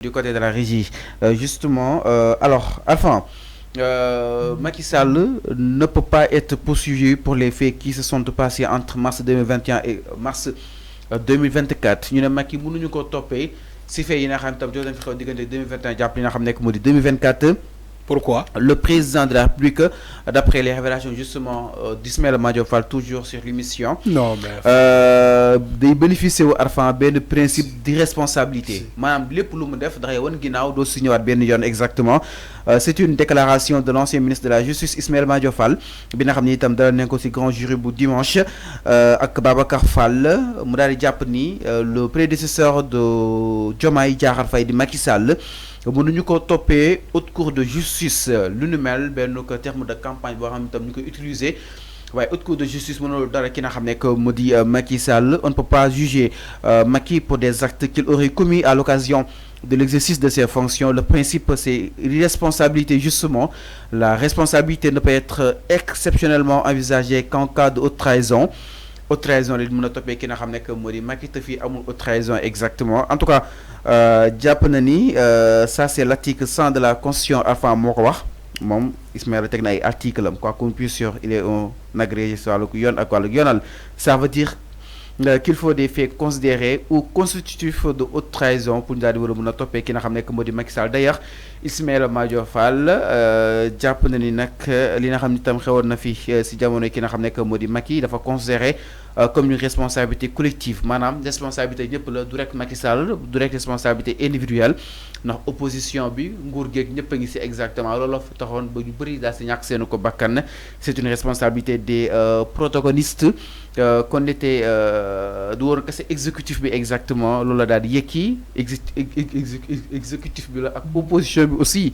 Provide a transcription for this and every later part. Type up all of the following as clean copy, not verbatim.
du côté de la régie. Justement, alors, enfin, Macky Sall ne peut pas être poursuivi pour les faits qui se sont passés entre mars 2021 et mars 2024. Ñu ne Macky mënuñu ko toppee si fait yi nga xam tam jot nañ fi xew diggante 2021 jàpp li nga xam nekk moo di 2024. Pourquoi? Le président de la République, d'après les révélations justement d'Ismaël Madior Fall, toujours sur l'émission, Non, mais de bénéficier au Arfan ben principe d'irresponsabilité. Madame, les pour le def d'ailleurs on ginaaw do signé wat ben yoon exactement. C'est une déclaration de l'ancien ministre de la Justice Ismaël Madior Fall bi nga xamni itam dara nañ ko ci grand jury bu dimanche ak Babacar Fall mu daal di japp ni le prédécesseur de Diomaye Diakhar Faye di Macky Sall mënuñu ko toppee haute cour de justice lu nu mel benn ko terme de campagne boo xam ne tam ñu koy utiliser waaye haute cour de justice mënul dara ki nga xam ne que mu di Macky Sall. On ne peut pas juger Macky pour des actes qu'il aurait commis à l'occasion de l'exercice de ses fonctions. Le principe, c'est l'irresponsabilité justement. La responsabilité ne peut être exceptionnellement envisagée qu'en cas de haute trahison. Haute trahison li mën a toppee ki nga xam ne que moo di Macky te fii amul haute trahison exactement. En tout cas jàpp na ni ça c'est l'article 100 de la constitution enfin moo ko wax moom Ismaïla teg na ay article am quoi qu'on puisse dire il est un agrégé sur wàllu yoon ak wàllu yoonal. Ça veut dire qu'il faut des faits considérés ou constitutifs de haute trahison pour ñu daal di war a mën a toppee ki nga xam ne que moo di Macky Sall. D'ailleurs Ismaïla Madior Fall jàpp na ni nag li nga xam ni tam xewoon na fi si jamono ki nga xam ne que moo di Macky dafa considéré comme une responsabilité collective maanaam responsabilité ñëpp la du rek Macky Sall du rek responsabilité individuelle ndax opposition bi nguur geeg ñëpp a ngi si exactement loolu la fa taxoon ba ñu bëri daal si ñàkk seenu ko bakkan. C'est une responsabilité des protagonistes qu'on était du woon kese exécutif bi exactement loolu la daal di yëkki exécutif bi la ak opposition bi aussi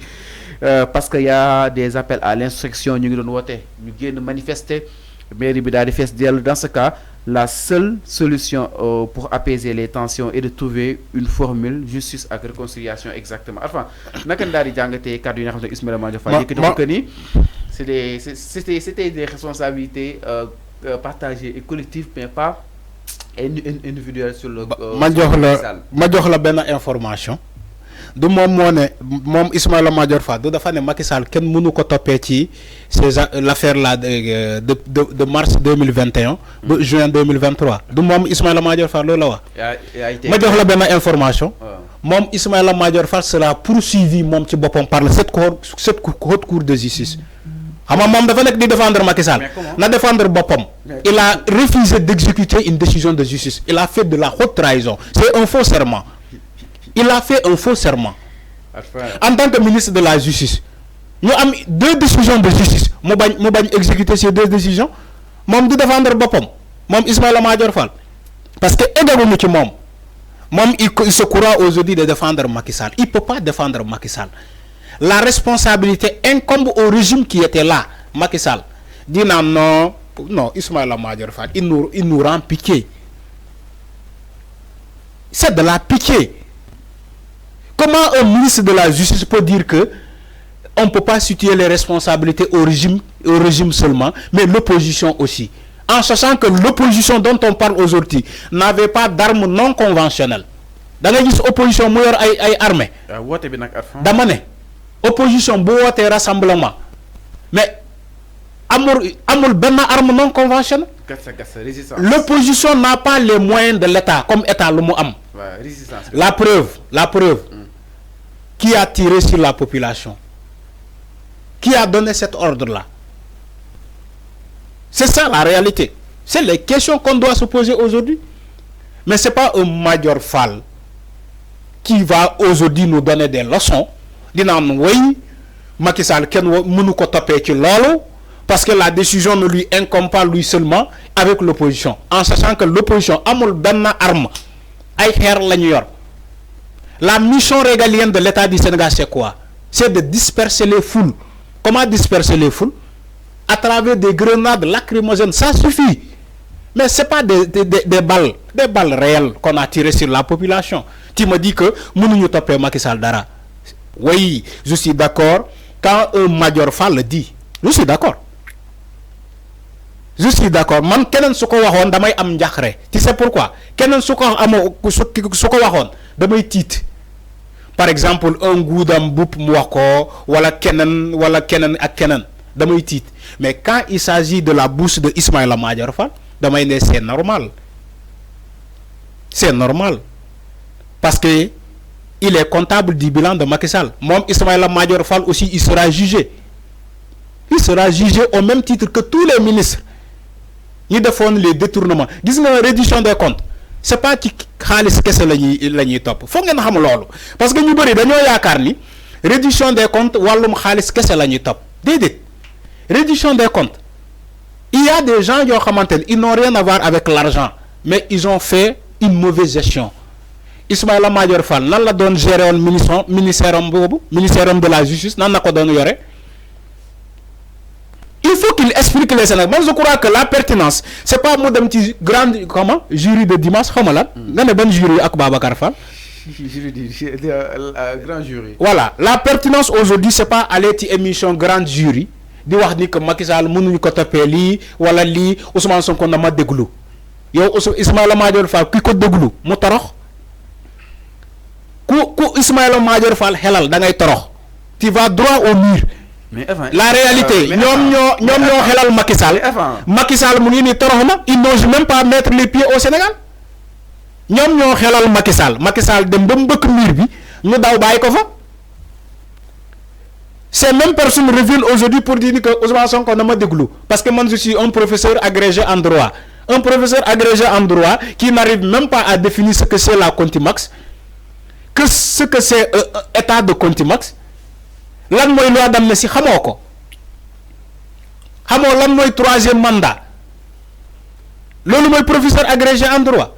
parce que y a des appels à l'insurrection ñu ngi doon woote ñu génn manifester mairie bi daal di fees dell. Dans ce cas la seule solution pour apaiser les tensions est de trouver une formule justice ak réconciliation exactement. Enfin naka daal di jàngatee kàddu yi nga xam ne Ismaïla Madior Fall yëkkati ko que ni c'était des responsabilités partagées et collectives mais pas individuelles sur le ma jox la benn information du moom moo ne moom Ismaïla Madior Fall du dafa ne Macky Sall kenn mënu ko toppee ci l'affaire là de mars 2021 ba juin 2023 du moom Ismaïla Madior Fall loolu la wax. ma jox la benn information. moom Ismaïla Madior Fall sera poursuivi moom ci boppam par cette haute cour de justice. xam nga moom dafa nekk di défendre Macky Sall na défendre boppam. Il a refusé d'exécuter une décision de justice. Il a fait de la haute trahison. C'est un faux serment. Il a fait un faux serment. En tant que ministre de la Justice, nous avons deux décisions de justice. Nous avons exécuté ces deux décisions. Nous avons défendre Bopom. Nous avons Ismaïla Madior Fall. Parce que il se croit aujourd'hui de défendre Macky Sall. Il ne peut pas défendre Macky Sall. La responsabilité incombe au régime qui était là. Macky Sall dit non, Ismaïla Madior Fall, il nous rend pitié. C'est de la pitié. Comment un ministre de la Justice peut dire que on ne peut pas situer les responsabilités au régime seulement, mais l'opposition aussi, en sachant que l'opposition dont on parle aujourd'hui n'avait pas d'armes non conventionnelles. Dans l'opposition, il y a des armées. Dans l'opposition, il y a des rassemblements. Mais amul benn arme non conventionnelle. L'opposition n'a pas les moyens de l'État, comme État le am. La preuve. Qui a tiré sur la population? Qui a donné cet ordre-là? C'est ça la réalité. C'est les questions qu'on doit se poser aujourd'hui. Mais ce n'est pas un Madior Fall qui va aujourd'hui nous donner des leçons. Disant oui, Macky Sall ken mënu ko topé ci lolu parce que la décision ne lui incombe pas lui seulement avec l'opposition. En sachant que l'opposition amul benn arme ay xeer lañu yor. La mission régalienne de l'État du Sénégal, c'est quoi? C'est de disperser les foules. Comment disperser les foules? À travers des grenades lacrymogènes. Ça suffit. Mais ce n'est pas des balles réelles qu'on a tirées sur la population. Tu me dis que nous ne sommes pas Macky Sall Dara. Oui, je suis d'accord. Quand un Madior Fall le dit, je suis d'accord. Je suis d'accord. Man kenen suko waxone damay am njaxré. Tu sais pourquoi? Kenen suko waxone damay tiit. par exemple un Goudam Boop mu wax ko wala keneen ak keneen damay tiit mais quand il s'agit de la bouche de Ismaïla Madior Fall damay ne c'est normal parce que il est comptable du bilan de Macky Sall moom Ismaïla Madior Fall aussi il sera jugé au même titre que tous les ministres ñi defoon les détournements gis nga réduction des comptes c'est pas ci xaalis kese la ñuy topp foog ngeen xam loolu parce que ñu bëri dañoo yaakaar ni réduction des comptes wàllum xaalis kese la ñuy topp déedéet réduction des comptes il y a des gens yoo xamante ne ils n'ont rien à voir avec l'argent mais ils ont fait une mauvaise gestion Ismaïla Madior Fall nan la doon gérer woon ministère de la justice nan na ko doon yore il faut qu'il explique les Sénégalais. Moi je crois que la pertinence c'est pas mu dem ci grand jury de dimanche xaw ma lan nga ne ban jury ak Babacar Fall grand jury. Voilà, la pertinence aujourd'hui c'est pas aller ci émission grand jury di wax ni que Macky Sall mënuñu ko toppee lii wala lii Ousmane Sonko na ma déglu yow Ismaïla Madior Fall ki ko déglu mu torox ku Ismaïla Madior Fall xelal da ngay torox tu vas droit au mur. Mais enfin, la réalité ñoom ñoo xelal Macky Sall mu ngi ni torox na ils n'osent même pas mettre les pieds au Sénégal ñoom ñoo xelal Macky Sall dem ba mbëkk mur bi ñu daw bàyyi ko fa. Ces mêmes personnes reviennent aujourd'hui pour dire que Ousmane Sonko na ma déglu parce que moi je suis un professeur agrégé en droit qui n'arrive même pas à définir ce que c'est la contumace, que ce que c'est état de contumace. Lan mooy loi d'amnistie xamoo ko xamoo lan mooy troisième mandat loolu mooy professeur agrégé en droit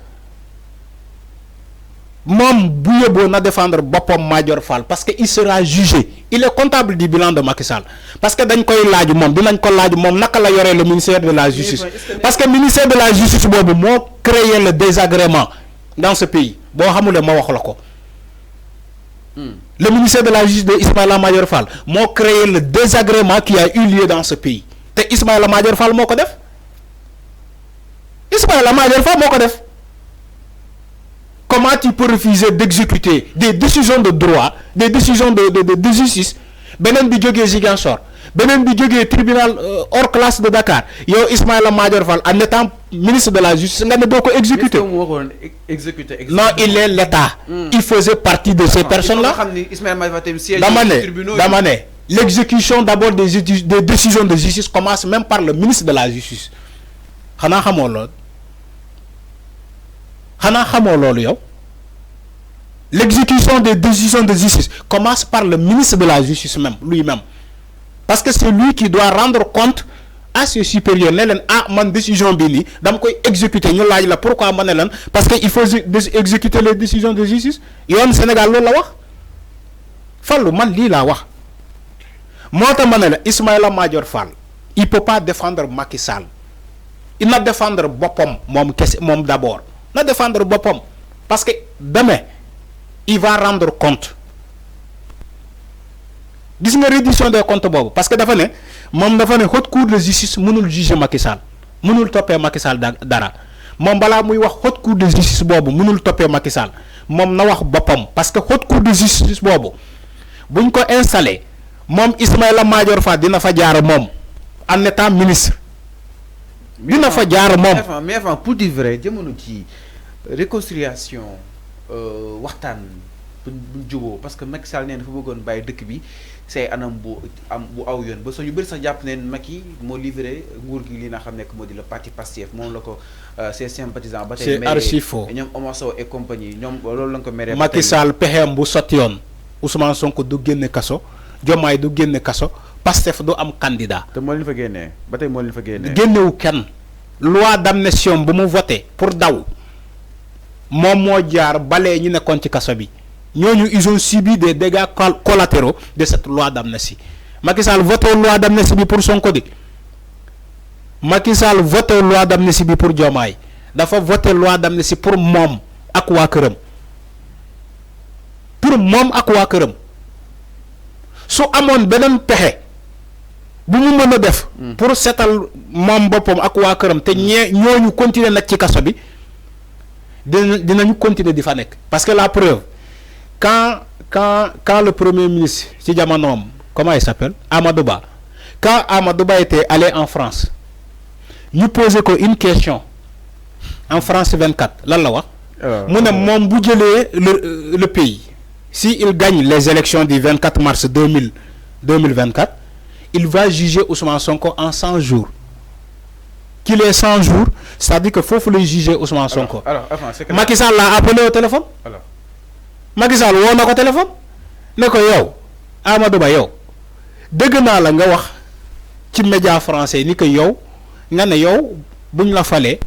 moom bu yóbboo na défendre boppam Madior Fall parce que il sera jugé il est comptable du bilan de Macky Sall parce que dañ koy laaj moom dinañ ko laaj moom naka la yoree le ministère de la justice parce que ministère de la justice boobu moo créé le désagrément dans ce pays boo xamule ma wax la ko. Le ministère de la Justice de Ismaïla Madior Fall moo créé le désagrément qui a eu lieu dans ce pays te Ismaïla Madior Fall moo ko def comment tu peux refuser d'exécuter des décisions de droit des décisions de justice beneen bi jógee Ziguinchor beneen bi jógee tribunal hors classe de Dakar yow Ismaïla Madior Fall en étant ministre de la justice nga ne doo ko exécuter. Non, il est l'État. Il faisait partie de ces personnes-là. Dama ne l'exécution d'abord des décisions de justice commence même par le ministre de la justice. xanaa xamoo loolu yow. L'exécution des décisions de justice commence par le ministre de la justice même lui-même parce que c'est lui qui doit rendre compte à ses supérieurs ne leen man décision bi nii dama koy exécuter ñu laaj la pourquoi ma ne leen parce que il faut exécuter les décisions de justice yoon Sénégal loolu la wax Fallou man lii laa wax moo tax ma ne la Ismaïla Madior Fall il peut pas défendre Macky Sall il na défendre boppam moom kese moom d'abord na défendre boppam parce que demain il va rendre compte gis nga reddition des comptes boobu parce que dafa ne haute cour de justice mënul juger Macky Sall mënul toppee Macky Sall dara moom balaa muy wax haute cour de justice boobu mënul toppee Macky Sall moom na wax boppam parce que haute cour de justice boobu buñ ko installé moom Ismaïla Madior Fall dina fa jaar moom en étant ministre dina fa jaar moom. mais avant pour dire vrai jamono ci réconciliation waxtaan bu juboo parce que Macky Sall nee na fa bëggoon bàyyi dëkk bi say anam bu aw yoon ba soo ñu bëri sax jàpp ne Macky moo livré nguur gi li nga xam ne moo di le parti Pastef moom la ko ses sympathisants ba tey c'est archi faux ñoom Omar Sow et compagnie ñoom loolu la ko meree Macky Sall pexeem bu sotti yoon Ousmane Sonko du génne kaso Diomaye du génne kaso Pastef du am candidat te moo leen fa génnee ba tey moo leen fa génnee génnewu kenn loi d'amnistie bu mu voté pour daw moom moo jaar balee ñu nekkoon ci kaso bi ñooñu ils ont subi des dégâts collatéraux de cette loi d'amnistie Macky Sall voté loi d'amnistie bi pour Sonko di Macky Sall voté loi d'amnistie bi pour Diomaye dafa voté loi d'amnistie pour moom ak waa këram su amoon beneen pexe bu mu mën a def pour seetal moom boppam ak waa këram te ñooñu continuer nag ci kaso bi dinañu continuer di fa nekk parce que la preuve quand quand le premier ministre ci jamonoom comment il s'appelle Amadou Ba, quand Amadou Ba était allé en France ñu posé ko une question en France 24 lan la wax mu ne moom bu jëlee le pays si il gagne les élections du 24 mars 2024 il va juger Ousmane Sonko en 100 jours qu'il est 100 jours, c'est-à-dire que faut le juger Ousmane Sonko. Macky Sall l'a appelé au téléphone. Alors. Macky Sall woo na ko téléphone ne ko yow Amadou Ba yow dégg naa la nga wax ci média français ni que yow nga ne yow buñ la falee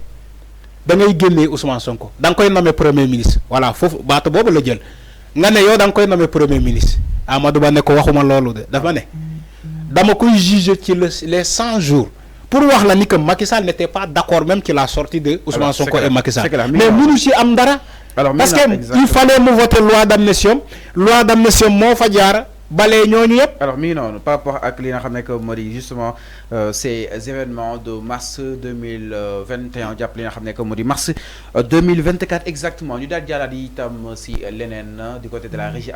da ngay génnee Ousmane Sonko da nga koy nommer premier ministre voilà foofu baatu boobu la jël nga ne yow da nga koy nommer premier ministre Amadou Ba ne ko waxuma loolu de dafa ne dama koy juger ci les 100 jours. Pour voir la ni que Macky Sall n'était pas d'accord même qu'il a sorti de Ousmane Sonko et Macky Sall. Mais nous aussi amdara parce que il fallait me voter loi d'amnistie mo fa jaar balé ñoñu yépp. Alors mi non par rapport à li nga xamné que modi justement ces événements de mars 2021 japp li nga xamné que modi mars 2024 exactement ñu dal jàllale itam si lenen du côté de la régie.